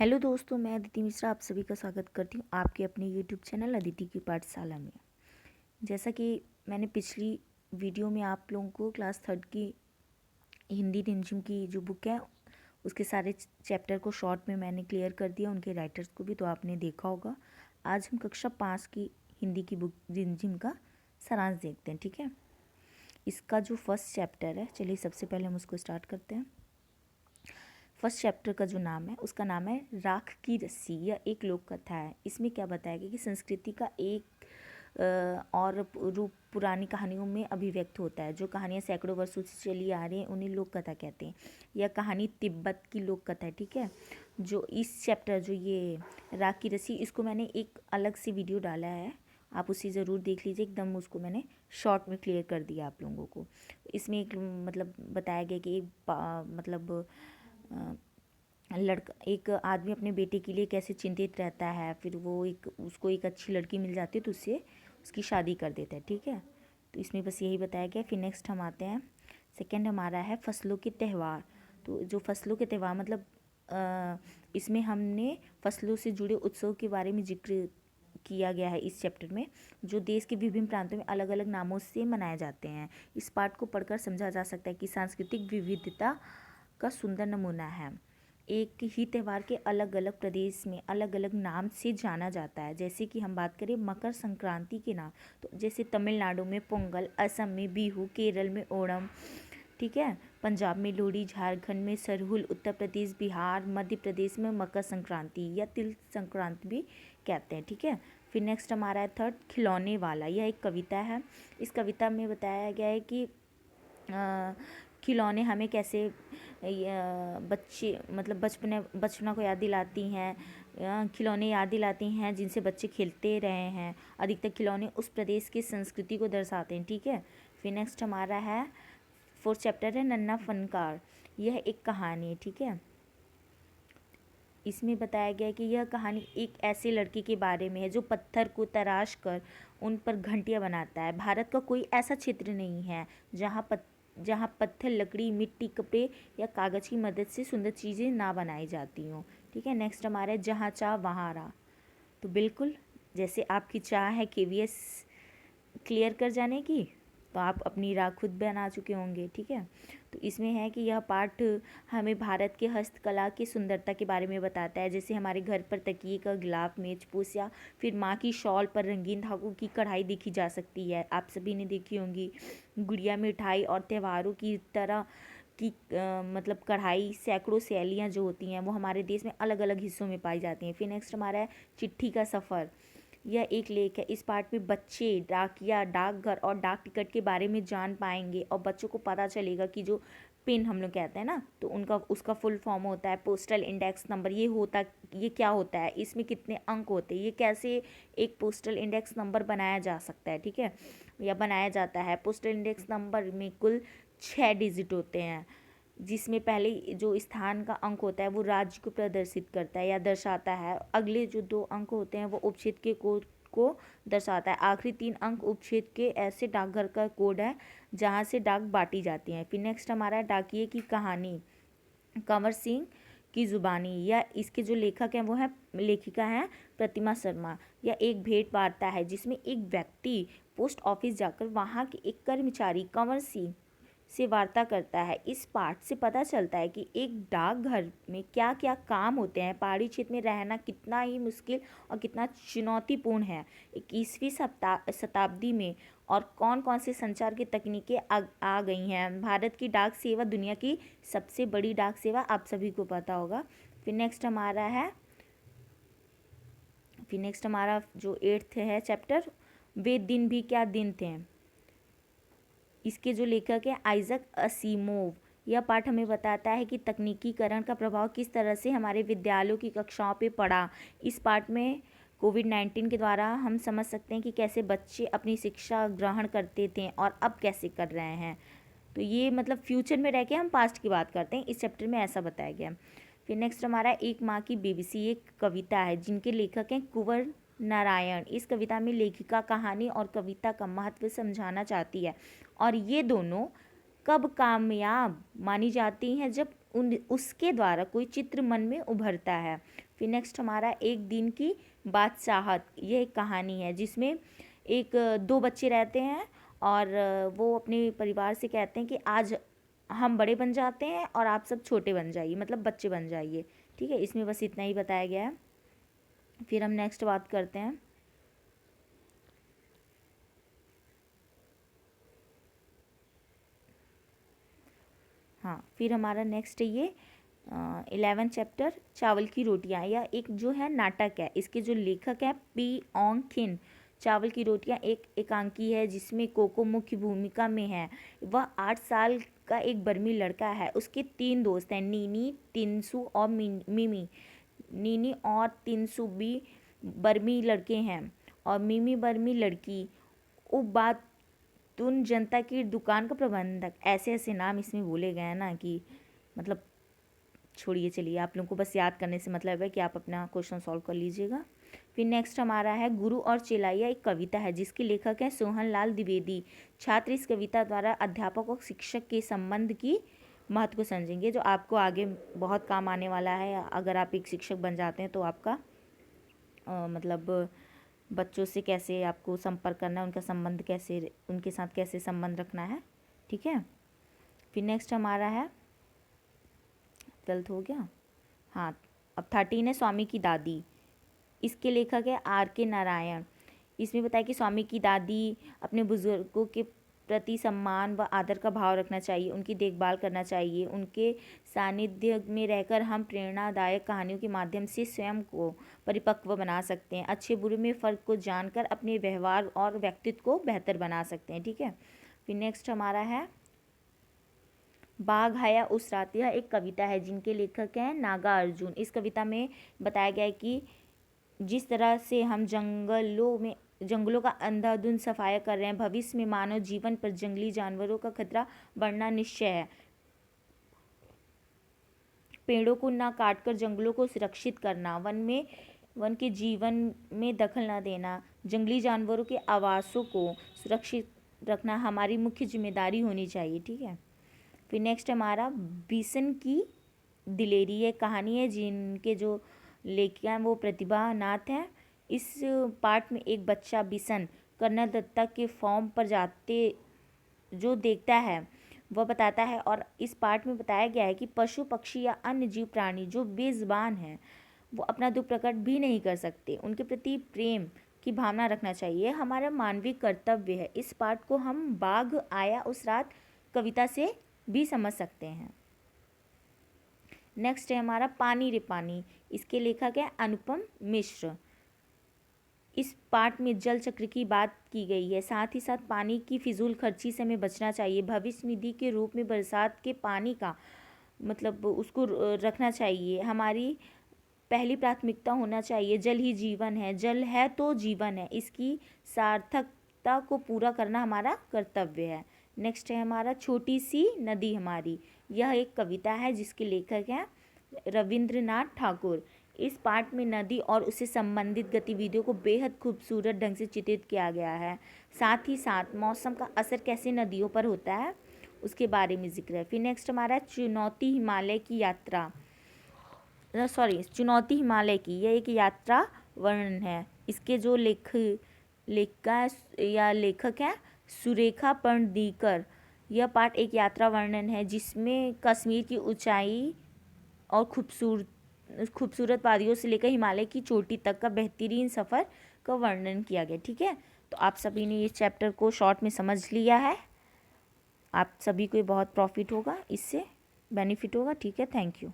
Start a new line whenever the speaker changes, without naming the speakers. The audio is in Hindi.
हेलो दोस्तों, मैं अदिति मिश्रा आप सभी का स्वागत करती हूँ आपके अपने यूट्यूब चैनल अदिति की पाठशाला में। जैसा कि मैंने पिछली वीडियो में आप लोगों को क्लास थर्ड की हिंदी रिमझिम की जो बुक है उसके सारे चैप्टर को शॉर्ट में मैंने क्लियर कर दिया, उनके राइटर्स को भी, तो आपने देखा होगा। आज हम कक्षा 5 की हिंदी की बुक रिमझिम का सारांश देखते हैं, ठीक है। इसका जो फर्स्ट चैप्टर है, चलिए सबसे पहले हम उसको स्टार्ट करते हैं। फर्स्ट चैप्टर का जो नाम है उसका नाम है राख की रस्सी। यह एक लोक कथा है। इसमें क्या बताया गया कि संस्कृति का एक और रूप पुरानी कहानियों में अभिव्यक्त होता है। जो कहानियाँ सैकड़ों वर्षों से चली आ रही हैं उन्हें लोक कथा कहते हैं। यह कहानी तिब्बत की लोक कथा है, ठीक है। जो इस चैप्टर जो ये राख की रस्सी, इसको मैंने एक अलग से वीडियो डाला है, आप उसे ज़रूर देख लीजिए। एकदम उसको मैंने शॉर्ट में क्लियर कर दिया आप लोगों को। इसमें एक मतलब बताया गया कि मतलब लड़का, एक आदमी अपने बेटे के लिए कैसे चिंतित रहता है, फिर वो उसको एक अच्छी लड़की मिल जाती है तो उससे उसकी शादी कर देता है, ठीक है। तो इसमें बस यही बताया गया। फिर नेक्स्ट हम आते हैं, सेकंड हमारा है फसलों के त्यौहार। तो जो फसलों के त्यौहार मतलब इसमें हमने फसलों से जुड़े उत्सव के बारे में जिक्र किया गया है इस चैप्टर में, जो देश के विभिन्न प्रांतों में अलग अलग नामों से मनाए जाते हैं। इस पाठ को पढ़कर समझा जा सकता है कि सांस्कृतिक विविधता का सुंदर नमूना है। एक ही त्यौहार के अलग अलग प्रदेश में अलग अलग नाम से जाना जाता है। जैसे कि हम बात करें मकर संक्रांति के नाम, तो जैसे तमिलनाडु में पोंगल, असम में बिहू, केरल में ओणम, ठीक है, पंजाब में लोहड़ी, झारखंड में सरहुल, उत्तर प्रदेश, बिहार, मध्य प्रदेश में मकर संक्रांति या तिल संक्रांति भी कहते हैं, ठीक है। फिर नेक्स्ट हमारा है थर्ड, खिलौने वाला। यह एक कविता है। इस कविता में बताया गया है कि खिलौने हमें कैसे बच्चे मतलब बचपना को याद दिलाती हैं। खिलौने याद दिलाती हैं जिनसे बच्चे खेलते रहे हैं। अधिकतर खिलौने उस प्रदेश की संस्कृति को दर्शाते हैं, ठीक है। फिर नेक्स्ट हमारा है फोर्थ चैप्टर है नन्हा फनकार। यह एक कहानी है, ठीक है। इसमें बताया गया है कि यह कहानी एक ऐसे लड़के के बारे में है जो पत्थर को तराश कर उन पर घंटियां बनाता है। भारत का कोई ऐसा क्षेत्र नहीं है जहाँ पत्थर, लकड़ी, मिट्टी, कपड़े या कागज़ की मदद से सुंदर चीज़ें ना बनाई जाती हों, ठीक है। नेक्स्ट हमारा है जहाँ चाह वहाँ राह। तो बिल्कुल जैसे आपकी चाह है केवीएस क्लियर कर जाने की, तो आप अपनी राह खुद बना चुके होंगे, ठीक है। तो इसमें है कि यह पाठ हमें भारत के हस्तकला की सुंदरता के बारे में बताता है। जैसे हमारे घर पर तकिए का गिलाफ, मेज पोश या फिर माँ की शॉल पर रंगीन धागों की कढ़ाई देखी जा सकती है, आप सभी ने देखी होंगी। गुड़िया, मिठाई और त्योहारों की तरह की मतलब कढ़ाई, सैकड़ों शैलियाँ जो होती हैं वो हमारे देश में अलग अलग हिस्सों में पाई जाती हैं। फिर नेक्स्ट हमारा है चिट्ठी का सफ़र। यह एक लेख है। इस पाठ में बच्चे डाकिया, डाकघर और डाक टिकट के बारे में जान पाएंगे और बच्चों को पता चलेगा कि जो पिन हम लोग कहते हैं ना, तो उसका फुल फॉर्म होता है पोस्टल इंडेक्स नंबर। ये क्या होता है, इसमें कितने अंक होते हैं, ये कैसे एक पोस्टल इंडेक्स नंबर बनाया जा सकता है, ठीक है, या बनाया जाता है। पोस्टल इंडेक्स नंबर में कुल 6 डिजिट होते हैं, जिसमें पहले जो स्थान का अंक होता है वो राज्य को प्रदर्शित करता है या दर्शाता है। अगले जो 2 अंक होते हैं वो उपक्षेत्र के कोड को दर्शाता है। आखिरी 3 अंक उपक्षेत्र के ऐसे डाकघर का कोड है जहाँ से डाक बांटी जाती हैं। फिर नेक्स्ट हमारा है डाकिये की कहानी, कंवर सिंह की जुबानी। या इसके जो लेखक हैं वो है लेखिका हैं प्रतिमा शर्मा। यह एक भेंट वार्ता है जिसमें एक व्यक्ति पोस्ट ऑफिस जाकर वहाँ के एक कर्मचारी कंवर सिंह से वार्ता करता है। इस पाठ से पता चलता है कि एक डाकघर में क्या क्या काम होते हैं, पहाड़ी क्षेत्र में रहना कितना ही मुश्किल और कितना चुनौतीपूर्ण है 21वीं शताब्दी में, और कौन कौन से संचार की तकनीकें आ गई हैं। भारत की डाक सेवा दुनिया की सबसे बड़ी डाक सेवा, आप सभी को पता होगा। फिर नेक्स्ट हमारा जो 8th है चैप्टर, वे दिन भी क्या दिन थे। इसके जो लेखक हैं आइजक असीमोव। यह पाठ हमें बताता है कि तकनीकीकरण का प्रभाव किस तरह से हमारे विद्यालयों की कक्षाओं पे पड़ा। इस पाठ में कोविड-19 के द्वारा हम समझ सकते हैं कि कैसे बच्चे अपनी शिक्षा ग्रहण करते थे और अब कैसे कर रहे हैं। तो ये मतलब फ्यूचर में रह के हम पास्ट की बात करते हैं, इस चैप्टर में ऐसा बताया गया। फिर नेक्स्ट हमारा एक माँ की बीबीसी, एक कविता है जिनके लेखक हैं कुंवर नारायण। इस कविता में लेखिका कहानी और कविता का महत्व समझाना चाहती है, और ये दोनों कब कामयाब मानी जाती हैं, जब उसके द्वारा कोई चित्र मन में उभरता है। फिर नेक्स्ट हमारा एक दिन की बादशाहत, ये एक कहानी है जिसमें एक दो बच्चे रहते हैं और वो अपने परिवार से कहते हैं कि आज हम बड़े बन जाते हैं और आप सब छोटे बन जाइए, मतलब बच्चे बन जाइए। ठीक है, इसमें बस इतना ही बताया गया है। फिर हम नेक्स्ट बात करते हैं। हाँ, फिर हमारा नेक्स्ट है ये 11 चैप्टर चावल की रोटियाँ, या एक जो है नाटक है। इसके जो लेखक है पी ओंग खिन। चावल की रोटियाँ एक एकांकी है जिसमें कोको मुख्य भूमिका में है। वह 8 साल का एक बर्मी लड़का है। उसके 3 दोस्त हैं, नीनी, तिनसु और मिमी। नीनी और तिनसु भी बर्मी लड़के हैं और मिमी बर्मी लड़की। उन जनता की दुकान का प्रबंधक। ऐसे ऐसे नाम इसमें बोले गए हैं ना कि मतलब छोड़िए, चलिए आप लोगों को बस याद करने से मतलब है कि आप अपना क्वेश्चन सॉल्व कर लीजिएगा। फिर नेक्स्ट हमारा है गुरु और चेलाइया, एक कविता है जिसके लेखक हैं सोहन लाल द्विवेदी। छात्र इस कविता द्वारा अध्यापक और शिक्षक के संबंध की महत्व को समझेंगे, जो आपको आगे बहुत काम आने वाला है। अगर आप एक शिक्षक बन जाते हैं तो आपका मतलब बच्चों से कैसे आपको संपर्क करना है, उनका संबंध कैसे, उनके साथ कैसे संबंध रखना है। ठीक है, फिर नेक्स्ट हमारा है 12 हो गया। हाँ, अब 13 है स्वामी की दादी। इसके लेखक है आर के नारायण। इसमें बताया कि स्वामी की दादी अपने बुजुर्गों के प्रति सम्मान व आदर का भाव रखना चाहिए, उनकी देखभाल करना चाहिए। उनके सानिध्य में रहकर हम प्रेरणादायक कहानियों के माध्यम से स्वयं को परिपक्व बना सकते हैं। अच्छे बुरे में फ़र्क को जानकर अपने व्यवहार और व्यक्तित्व को बेहतर बना सकते हैं। ठीक है, फिर नेक्स्ट हमारा है बाघ आया उस रात। यह एक कविता है जिनके लेखक हैं नागा अर्जुन। इस कविता में बताया गया है कि जिस तरह से हम जंगलों का अंधाधुंध सफाया कर रहे हैं, भविष्य में मानव जीवन पर जंगली जानवरों का खतरा बढ़ना निश्चय है। पेड़ों को ना काटकर जंगलों को सुरक्षित करना, वन के जीवन में दखल न देना, जंगली जानवरों के आवासों को सुरक्षित रखना हमारी मुख्य जिम्मेदारी होनी चाहिए। ठीक है, फिर नेक्स्ट हमारा बिसन की दिलेरी, ये कहानी है जिनके जो लेखक हैं वो प्रतिभा नाथ हैं। इस पार्ट में एक बच्चा बिसन कर्नल दत्ता के फॉर्म पर जाते जो देखता है वह बताता है, और इस पार्ट में बताया गया है कि पशु पक्षी या अन्य जीव प्राणी जो बेज़ुबान हैं वो अपना दुख प्रकट भी नहीं कर सकते, उनके प्रति प्रेम की भावना रखना चाहिए, हमारा मानवीय कर्तव्य है। इस पार्ट को हम बाघ आया उस रात कविता से भी समझ सकते हैं। नेक्स्ट है हमारा पानी रे पानी। इसके लेखक है अनुपम मिश्र। इस पार्ट में जल चक्र की बात की गई है, साथ ही साथ पानी की फिजूल खर्ची से हमें बचना चाहिए। भविष्य निधि के रूप में बरसात के पानी का मतलब उसको रखना चाहिए। हमारी पहली प्राथमिकता होना चाहिए जल ही जीवन है, जल है तो जीवन है, इसकी सार्थकता को पूरा करना हमारा कर्तव्य है। नेक्स्ट है हमारा छोटी सी नदी हमारी। यह एक कविता है जिसके लेखक हैं रविंद्रनाथ ठाकुर। इस पार्ट में नदी और उससे संबंधित गतिविधियों को बेहद खूबसूरत ढंग से चित्रित किया गया है। साथ ही साथ मौसम का असर कैसे नदियों पर होता है उसके बारे में जिक्र है। फिर नेक्स्ट हमारा चुनौती हिमालय की यात्रा, चुनौती हिमालय की, यह एक यात्रा वर्णन है। इसके जो लेखक हैं सुरेखा पंडीकर। यह पाठ एक यात्रा वर्णन है जिसमें कश्मीर की ऊंचाई और खूबसूरत वादियों से लेकर हिमालय की चोटी तक का बेहतरीन सफ़र का वर्णन किया गया। ठीक है, तो आप सभी ने इस चैप्टर को शॉर्ट में समझ लिया है। आप सभी को बहुत प्रॉफिट होगा, इससे बेनिफिट होगा। ठीक है, थैंक यू।